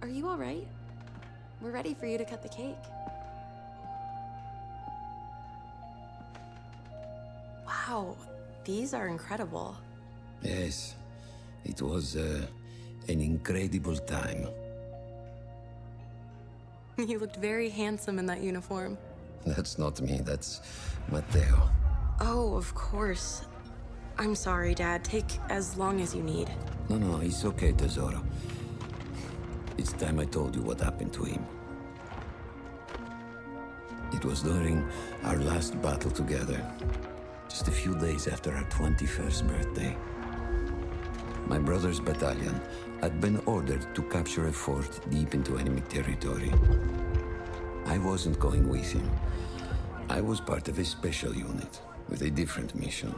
Are you all right? We're ready for you to cut the cake. Wow, these are incredible. Yes, it was an incredible time. You looked very handsome in that uniform. That's not me, that's Matteo. Oh, of course. I'm sorry, Dad. Take as long as you need. No, it's okay, Tesoro. It's time I told you what happened to him. It was during our last battle together, just a few days after our 21st birthday. My brother's battalion had been ordered to capture a fort deep into enemy territory. I wasn't going with him. I was part of a special unit with a different mission.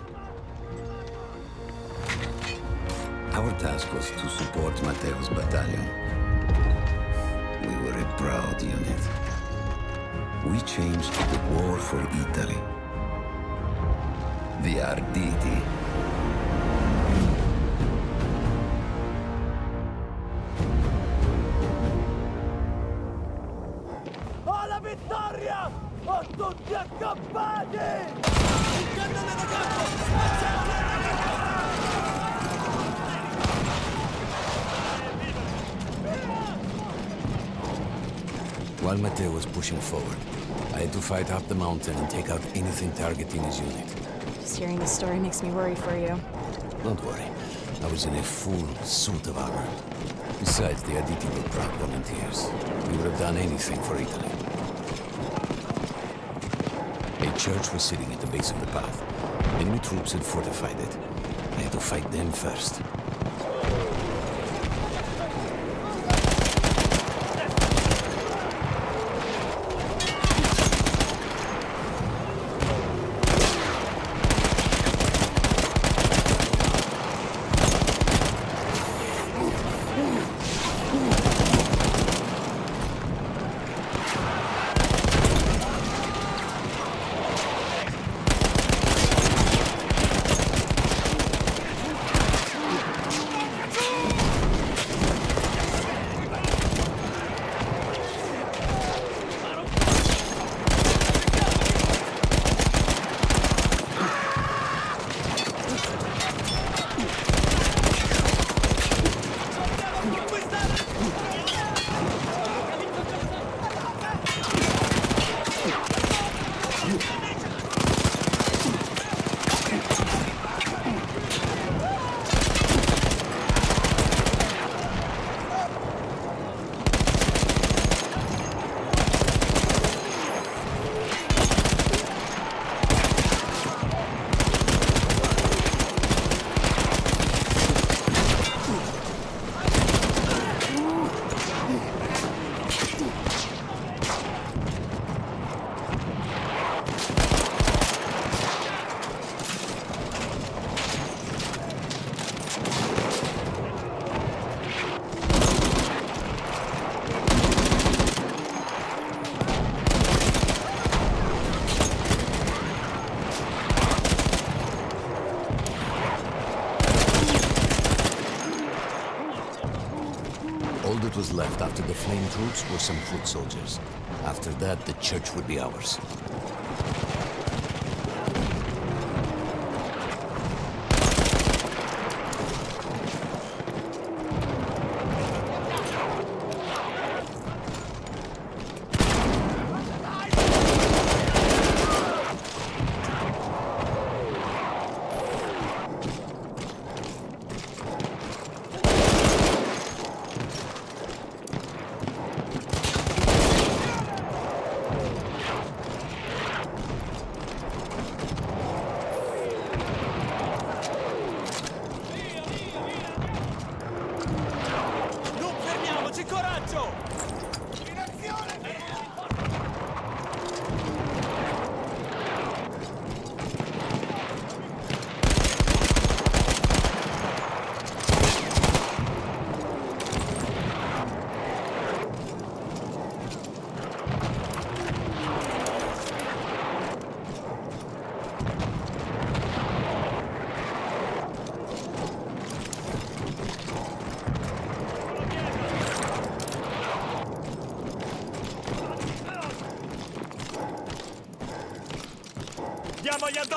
Our task was to support Matteo's battalion. We were a proud unit. We changed the war for Italy. The Arditi. Alla vittoria! O tutti accampati! Il cannone da campo! While Matteo was pushing forward, I had to fight up the mountain and take out anything targeting his unit. Just hearing the story makes me worry for you. Don't worry, I was in a full suit of armor. Besides, the Aditi were proud volunteers. We would have done anything for Italy. A church was sitting at the base of the path. Enemy troops had fortified it. I had to fight them first. All that was left after the flame troops were some foot soldiers. After that, the church would be ours.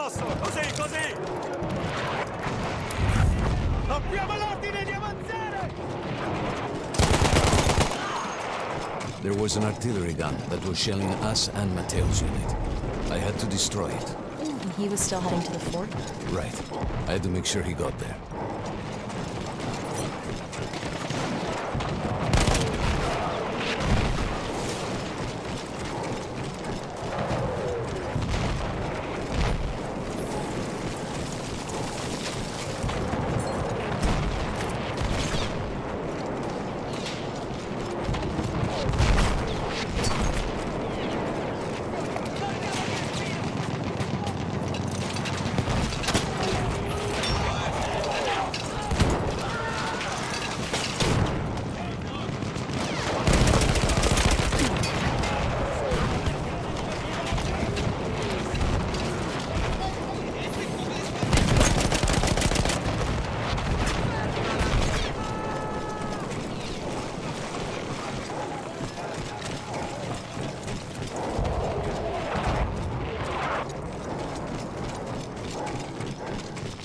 addosso! Così, così! Abbiamo l'ordine di avanzare! There was an artillery gun that was shelling us and Matteo's unit. I had to destroy it. He was still heading to the fort? Right. I had to make sure he got there.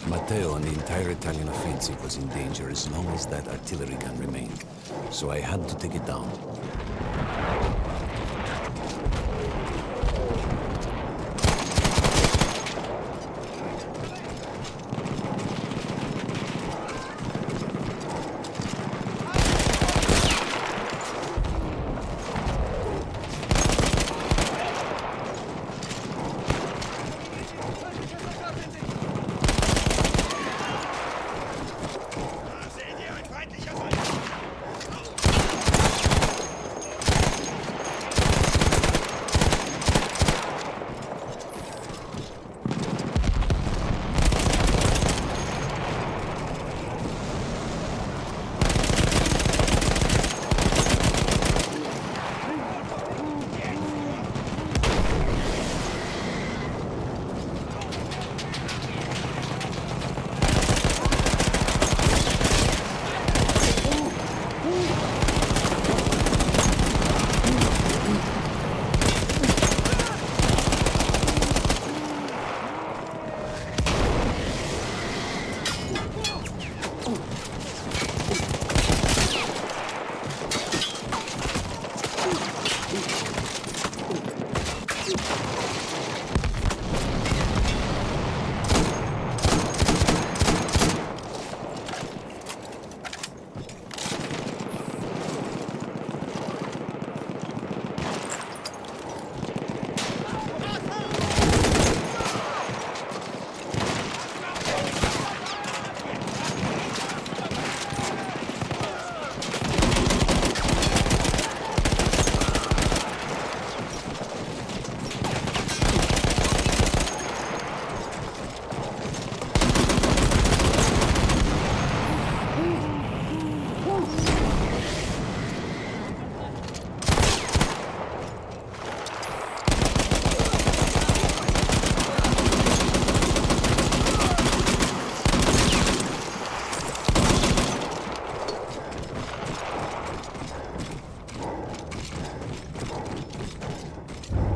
Matteo and the entire Italian offensive was in danger as long as that artillery gun remained. So I had to take it down.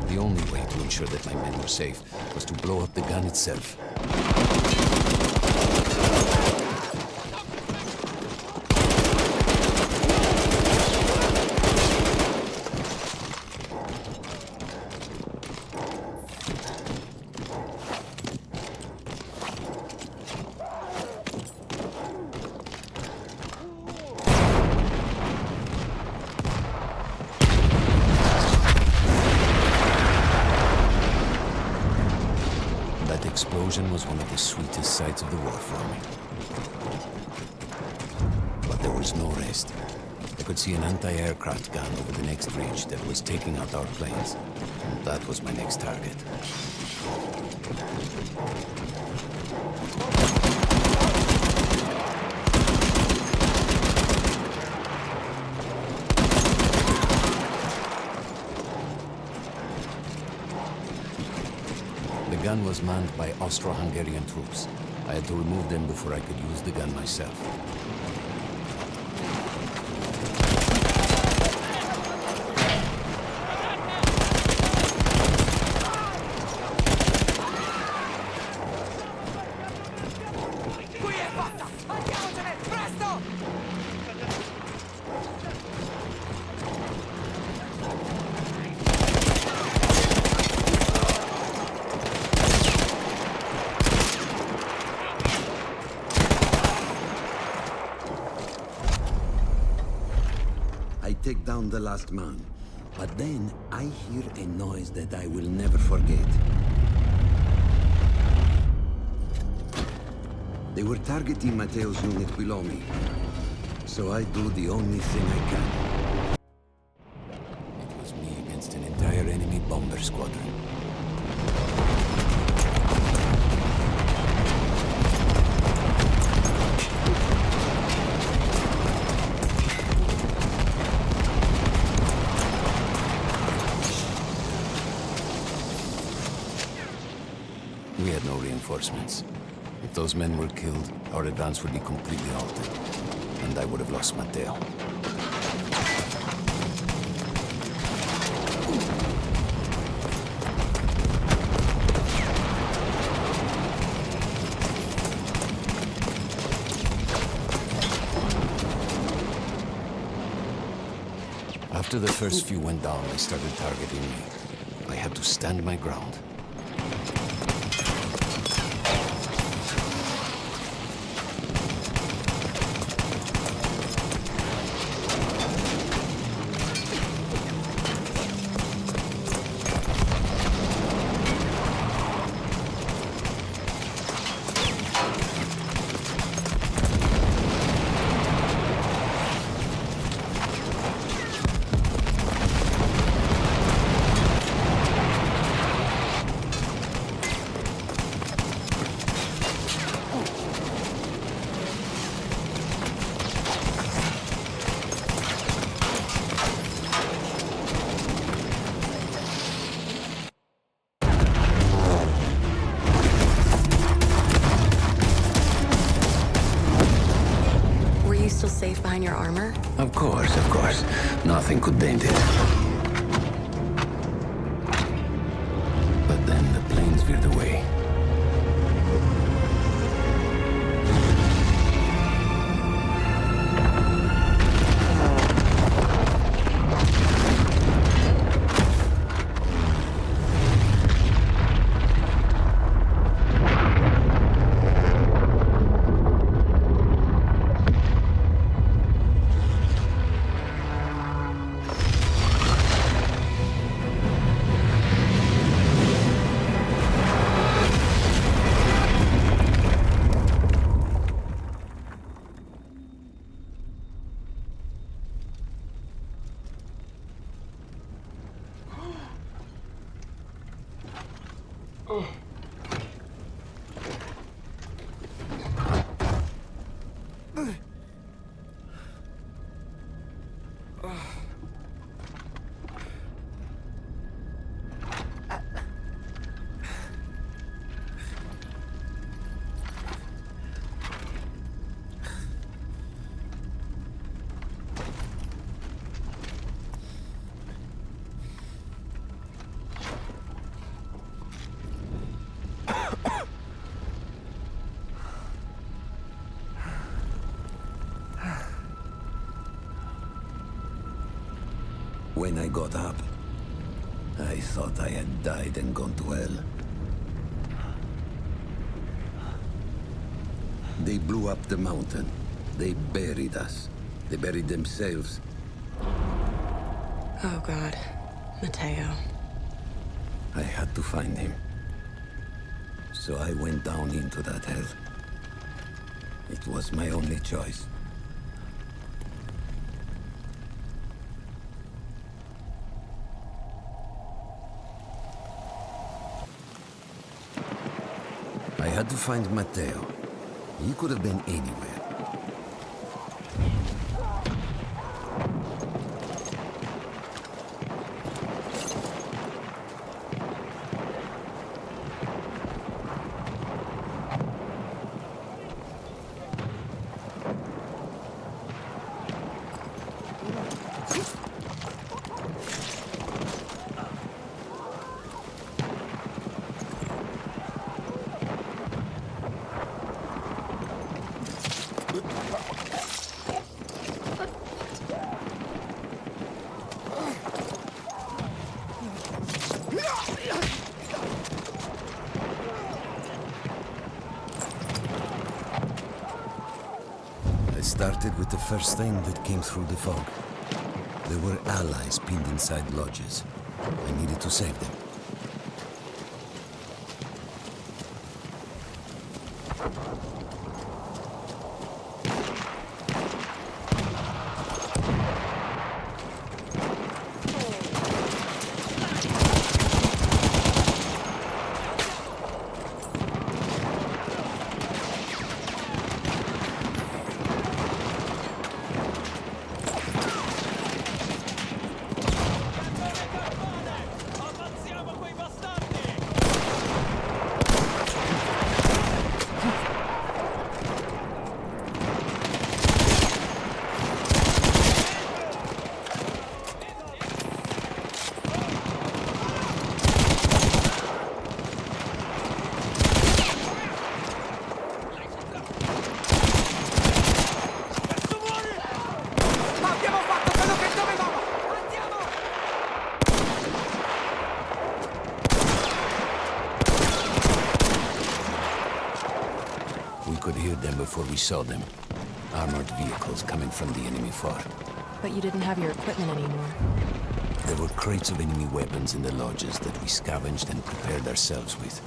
The only way to ensure that my men were safe was to blow up the gun itself. That explosion was one of the sweetest sights of the war for me. But there was no rest. I could see an anti-aircraft gun over the next ridge that was taking out our planes. And that was my next target. The gun was manned by Austro-Hungarian troops. I had to remove them before I could use the gun myself. I take down the last man. But then I hear a noise that I will never forget. They were targeting Matteo's unit below me. So I do the only thing I can. It was me against an entire enemy bomber squadron. We had no reinforcements. If those men were killed, our advance would be completely halted, and I would have lost Matteo. After the first few went down, they started targeting me. I had to stand my ground. Still safe behind your armor? Of course, of course. Nothing could dent it. But then the planes veered away. When I got up, I thought I had died and gone to hell. They blew up the mountain. They buried us. They buried themselves. Oh, God. Matteo. I had to find him. So I went down into that hell. It was my only choice. I had to find Matteo. He could have been anywhere. I started with the first thing that came through the fog. There were allies pinned inside lodges. I needed to save them. Ammazziamo quei bastardi! Cazzo muori! Ma abbiamo fatto quello che dovevamo! Andiamo! We could hear them before we saw them. Armored vehicles coming from the enemy far. But you didn't have your equipment anymore. There were crates of enemy weapons in the lodges that we scavenged and prepared ourselves with.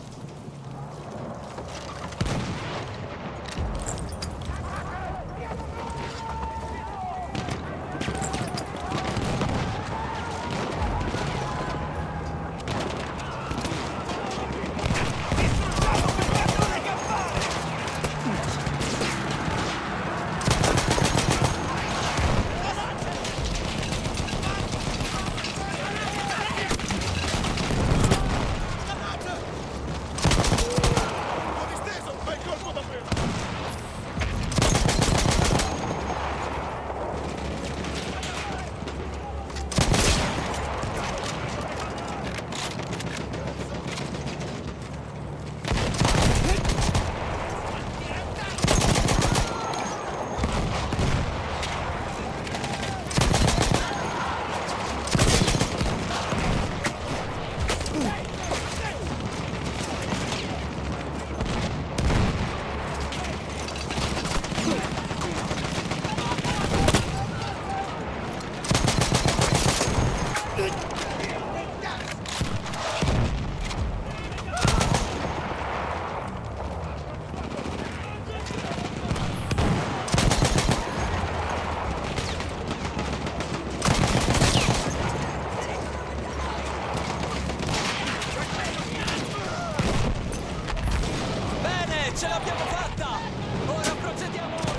Bene, ce l'abbiamo fatta! Ora procediamo oltre!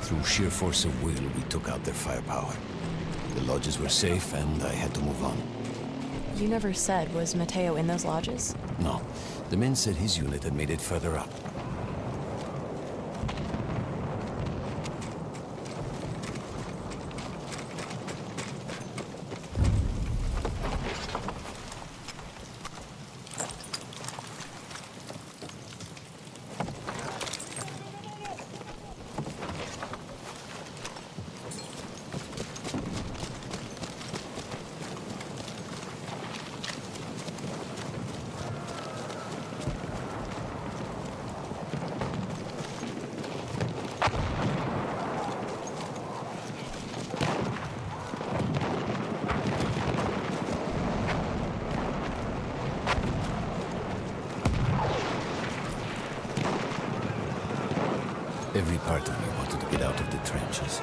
Through sheer force of will, we took out their firepower. The lodges were safe, and I had to move on. You never said, was Mateo in those lodges? No, the men said his unit had made it further up. Every part of me wanted to get out of the trenches,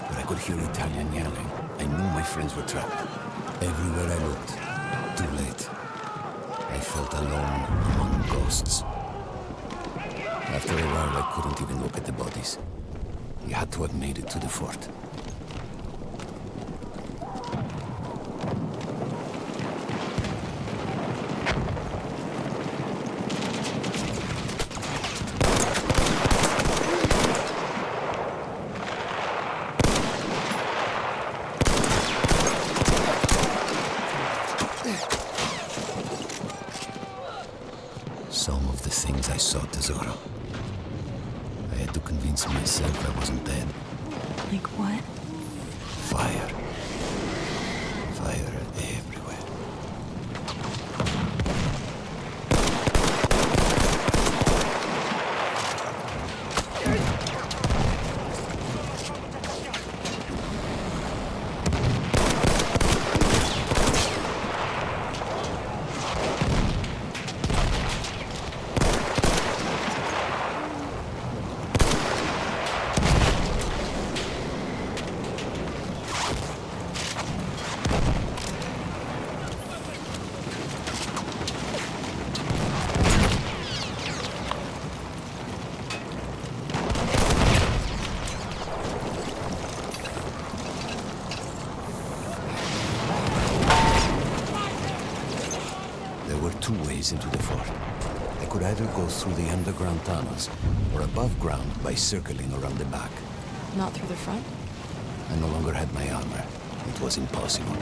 but I could hear Italian yelling. I knew my friends were trapped. Everywhere I looked, too late. I felt alone among ghosts. After a while, I couldn't even look at the bodies. We had to have made it to the fort. Some of the things I saw, Tesoro. I had to convince myself I wasn't dead. Like what? Fire. Fire everywhere. There were two ways into the fort. I could either go through the underground tunnels, or above ground by circling around the back. Not through the front? I no longer had my armor. It was impossible.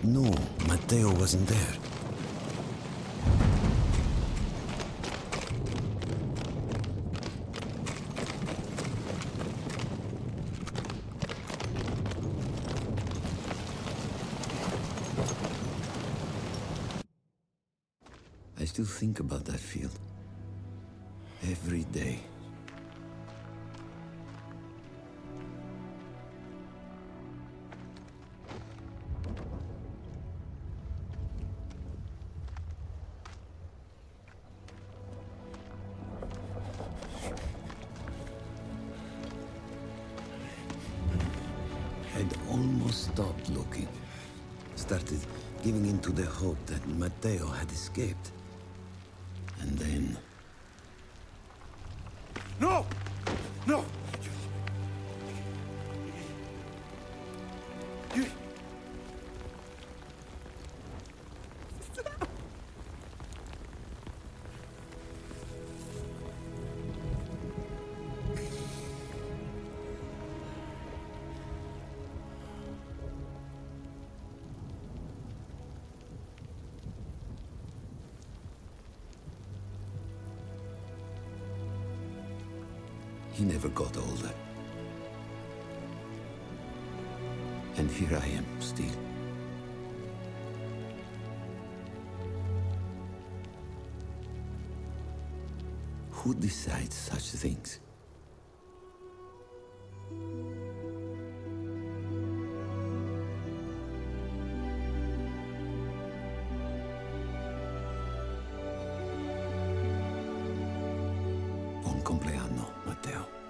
No, Matteo wasn't there. I still think about that field. Every day. I'd almost stopped looking. Started giving in to the hope that Matteo had escaped. And then... No! No! You... He never got older. And here I am, still. Who decides such things? Buon compleanno, Matteo.